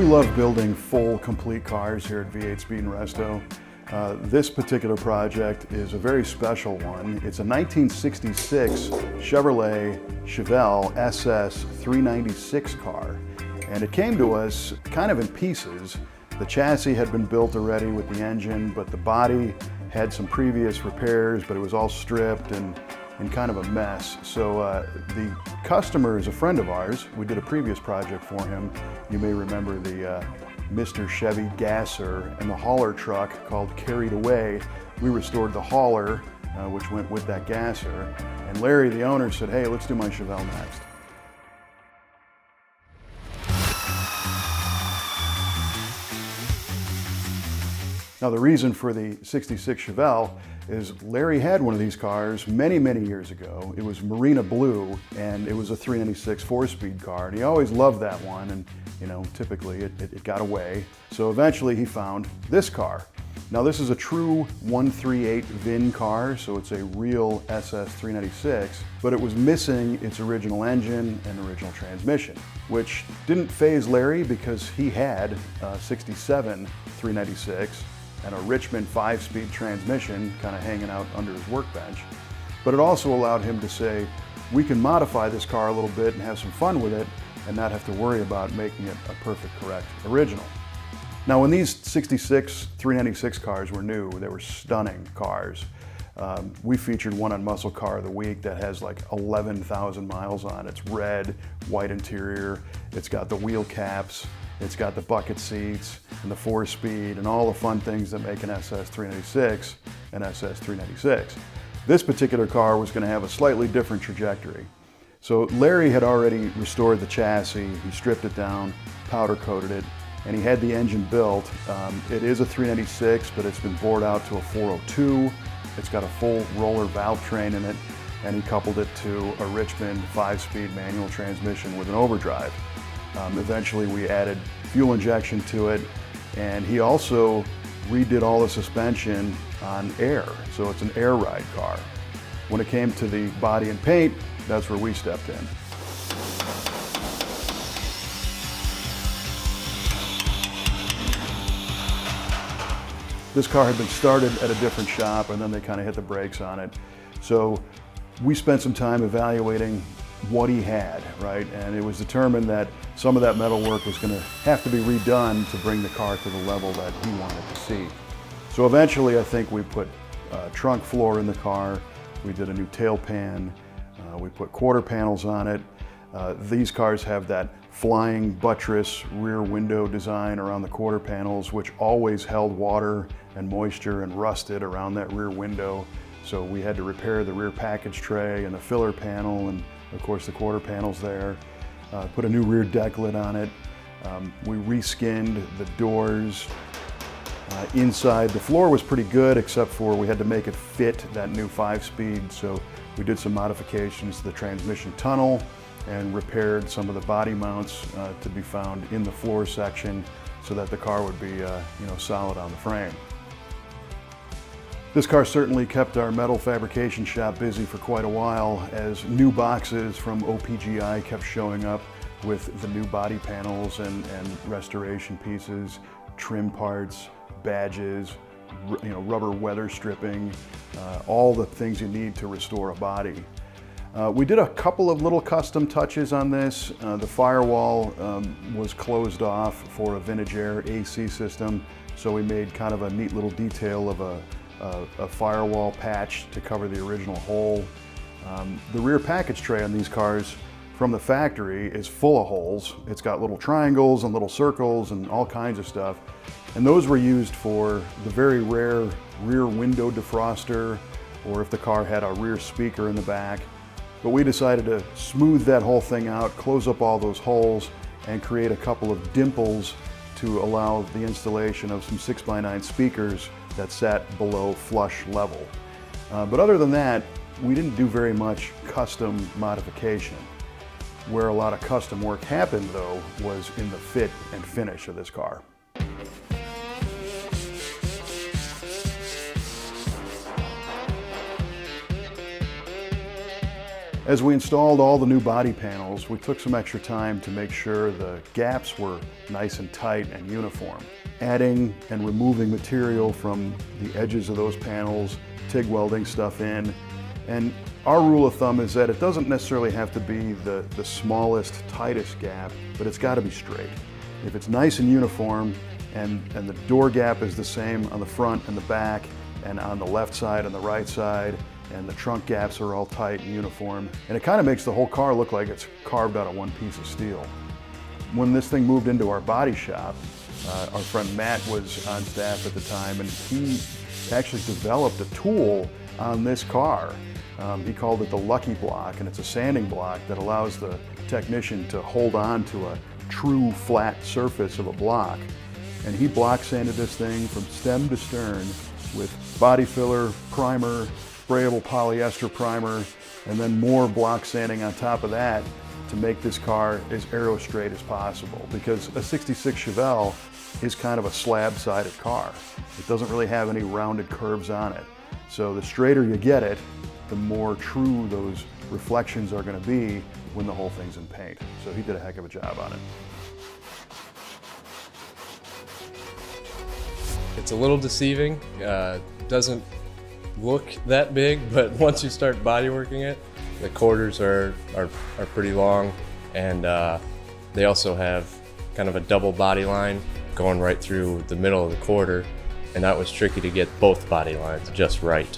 We love building full, complete cars here at V8 Speed and Resto. This particular project is a very special one. It's a 1966 Chevrolet Chevelle SS 396 car. And it came to us kind of in pieces. The chassis had been built already with the engine, but the body had some previous repairs, but it was all stripped and kind of a mess. So the customer is a friend of ours. We did a previous project for him. You may remember the Mr. Chevy Gasser and the hauler truck called Carried Away. We restored the hauler, which went with that Gasser. And Larry, the owner, said, hey, let's do my Chevelle next. Now the reason for the 66 Chevelle is Larry had one of these cars many, many years ago. It was Marina Blue, and it was a 396 4-speed car, and he always loved that one, and you know, typically it got away. So eventually he found this car. Now this is a true 138 VIN car, so it's a real SS 396, but it was missing its original engine and original transmission, which didn't faze Larry because he had a 67 396 and a Richmond 5-speed transmission kind of hanging out under his workbench. But it also allowed him to say, we can modify this car a little bit and have some fun with it and not have to worry about making it a perfect, correct original. Now when these 66 396 cars were new, they were stunning cars. We featured one on Muscle Car of the Week that has like 11,000 miles on it. It's red, white interior, it's got the wheel caps, it's got the bucket seats and the 4-speed and all the fun things that make an SS 396 an SS 396. This particular car was going to have a slightly different trajectory. So Larry had already restored the chassis, he stripped it down, powder coated it, and he had the engine built. It is a 396, but it's been bored out to a 402. It's got a full roller valve train in it, and he coupled it to a Richmond 5-speed manual transmission with an overdrive. Eventually we added fuel injection to it, and he also redid all the suspension on air, so it's an air ride car. When it came to the body and paint, that's where we stepped in. This car had been started at a different shop, and then they kind of hit the brakes on it. So we spent some time evaluating what he had, right? And it was determined that some of that metal work was going to have to be redone to bring the car to the level that he wanted to see. So eventually I think we put trunk floor in the car, we did a new tail pan, we put quarter panels on it. These cars have that flying buttress rear window design around the quarter panels, which always held water and moisture and rusted around that rear window. So we had to repair the rear package tray and the filler panel, and of course the quarter panels there. Put a new rear deck lid on it. We reskinned the doors. Inside, the floor was pretty good, except for we had to make it fit that new 5-speed. So we did some modifications to the transmission tunnel and repaired some of the body mounts to be found in the floor section so that the car would be solid on the frame. This car certainly kept our metal fabrication shop busy for quite a while as new boxes from OPGI kept showing up with the new body panels and restoration pieces, trim parts, badges, rubber weather stripping, all the things you need to restore a body. We did a couple of little custom touches on this. The firewall was closed off for a vintage air AC system, so we made kind of a neat little detail of a firewall patch to cover the original hole. The rear package tray on these cars from the factory is full of holes. It's got little triangles and little circles and all kinds of stuff. And those were used for the very rare rear window defroster, or if the car had a rear speaker in the back. But we decided to smooth that whole thing out, close up all those holes, and create a couple of dimples to allow the installation of some 6x9 speakers that sat below flush level. But other than that, we didn't do very much custom modification. Where a lot of custom work happened, though, was in the fit and finish of this car. As we installed all the new body panels, we took some extra time to make sure the gaps were nice and tight and uniform. Adding and removing material from the edges of those panels, TIG welding stuff in, and our rule of thumb is that it doesn't necessarily have to be the smallest, tightest gap, but it's got to be straight. If it's nice and uniform, and the door gap is the same on the front and the back, and on the left side and the right side, and the trunk gaps are all tight and uniform, and it kind of makes the whole car look like it's carved out of one piece of steel. When this thing moved into our body shop, our friend Matt was on staff at the time, and he actually developed a tool on this car. He called it the Lucky Block, and it's a sanding block that allows the technician to hold on to a true flat surface of a block. And he block sanded this thing from stem to stern with body filler, primer, sprayable polyester primer, and then more block sanding on top of that to make this car as aero straight as possible, because a 66 Chevelle is kind of a slab-sided car. It doesn't really have any rounded curves on it. So the straighter you get it, the more true those reflections are going to be when the whole thing's in paint. So he did a heck of a job on it. It's a little deceiving. Doesn't look that big, but once you start bodyworking it, the quarters are pretty long, and they also have kind of a double body line going right through the middle of the quarter, and that was tricky to get both body lines just right.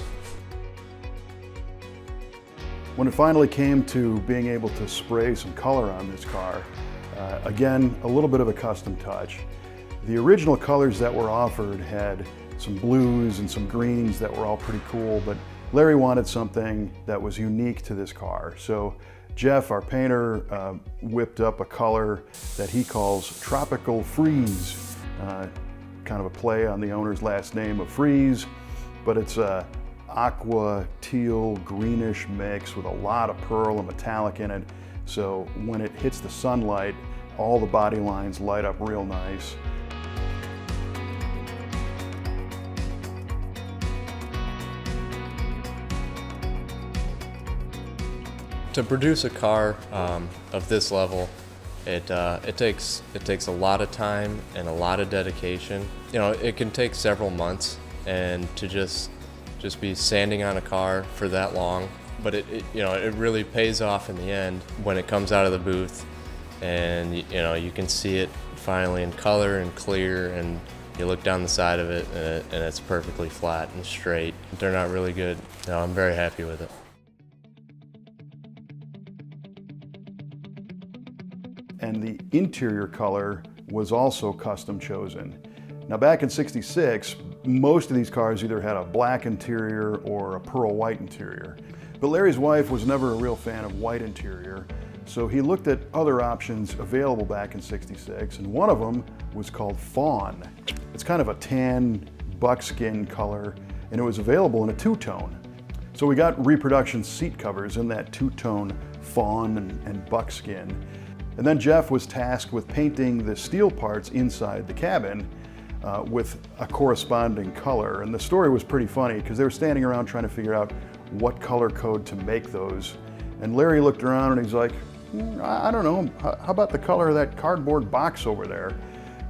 When it finally came to being able to spray some color on this car, again, a little bit of a custom touch. The original colors that were offered had some blues and some greens that were all pretty cool, but Larry wanted something that was unique to this car. So Jeff, our painter, whipped up a color that he calls Tropical Freeze, kind of a play on the owner's last name of Freeze, but it's a aqua, teal, greenish mix with a lot of pearl and metallic in it. So when it hits the sunlight, all the body lines light up real nice. To produce a car of this level, it takes a lot of time and a lot of dedication. You know, it can take several months, and to just be sanding on a car for that long, but it really pays off in the end when it comes out of the booth, and you know, you can see it finally in color and clear, and you look down the side of it and it's perfectly flat and straight. It turned out really good. You know, I'm very happy with it. And the interior color was also custom chosen. Now back in '66, most of these cars either had a black interior or a pearl white interior. But Larry's wife was never a real fan of white interior, so he looked at other options available back in '66, and one of them was called Fawn. It's kind of a tan buckskin color, and it was available in a two-tone. So we got reproduction seat covers in that two-tone fawn and buckskin. And then Jeff was tasked with painting the steel parts inside the cabin with a corresponding color. And the story was pretty funny because they were standing around trying to figure out what color code to make those. And Larry looked around and he's like, I don't know, how about the color of that cardboard box over there?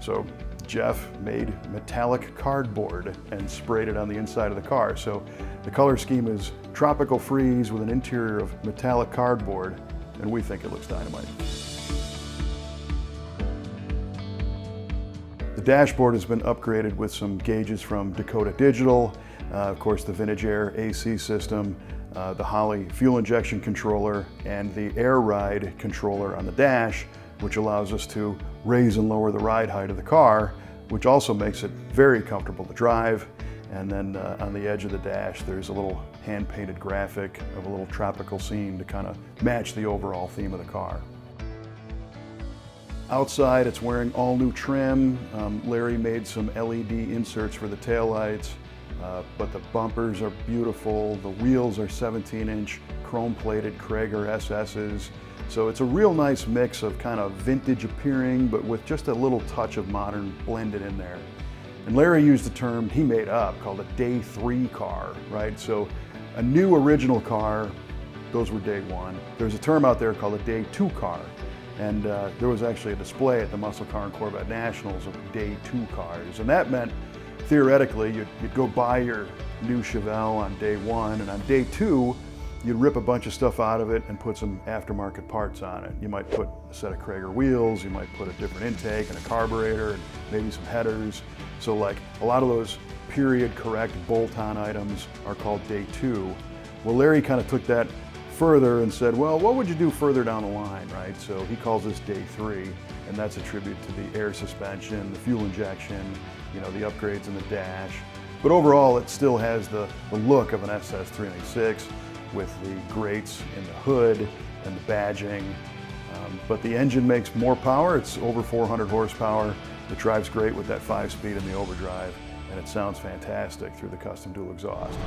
So Jeff made metallic cardboard and sprayed it on the inside of the car. So the color scheme is Tropical Freeze with an interior of metallic cardboard, and we think it looks dynamite. The dashboard has been upgraded with some gauges from Dakota Digital, of course the Vintage Air AC system, the Holley fuel injection controller, and the Air Ride controller on the dash, which allows us to raise and lower the ride height of the car, which also makes it very comfortable to drive. And then on the edge of the dash, there's a little hand-painted graphic of a little tropical scene to kind of match the overall theme of the car. Outside, it's wearing all new trim. Larry made some LED inserts for the taillights, but the bumpers are beautiful. The wheels are 17-inch chrome-plated Krager SS's. So it's a real nice mix of kind of vintage appearing, but with just a little touch of modern blended in there. And Larry used a term he made up called a day 3 car, right? So a new original car those were day one. There's a term out there called a day two car. And there was actually a display at the Muscle Car and Corvette Nationals of day two cars. And that meant, theoretically, you'd go buy your new Chevelle on day one, and on day two, you'd rip a bunch of stuff out of it and put some aftermarket parts on it. You might put a set of Krager wheels, you might put a different intake and a carburetor, and maybe some headers. So like a lot of those period correct bolt-on items are called day two. Well, Larry kind of took that further and said, well, what would you do further down the line, right? So he calls this day three, and that's a tribute to the air suspension, the fuel injection, you know, the upgrades in the dash. But overall, it still has the look of an SS 396 with the grates in the hood and the badging. But the engine makes more power. It's over 400 horsepower. It drives great with that 5-speed in the overdrive, and it sounds fantastic through the custom dual exhaust.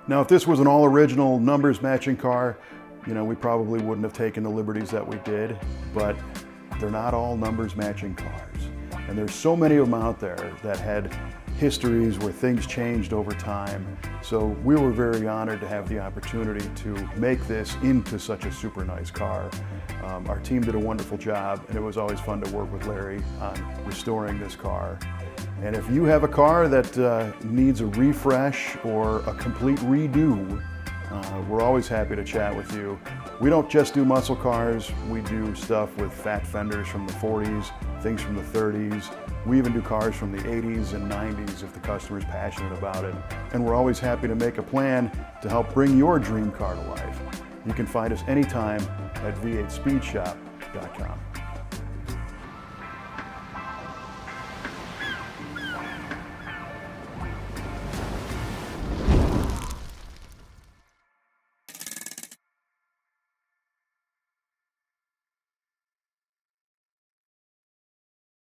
Now, if this was an all-original, numbers-matching car, you know, we probably wouldn't have taken the liberties that we did, but they're not all numbers-matching cars. And there's so many of them out there that had histories where things changed over time. So we were very honored to have the opportunity to make this into such a super nice car. Our team did a wonderful job, and it was always fun to work with Larry on restoring this car. And if you have a car that needs a refresh or a complete redo, we're always happy to chat with you. We don't just do muscle cars, we do stuff with fat fenders from the 40s, things from the 30s. We even do cars from the 80s and 90s if the customer's passionate about it. And we're always happy to make a plan to help bring your dream car to life. You can find us anytime at v8speedshop.com.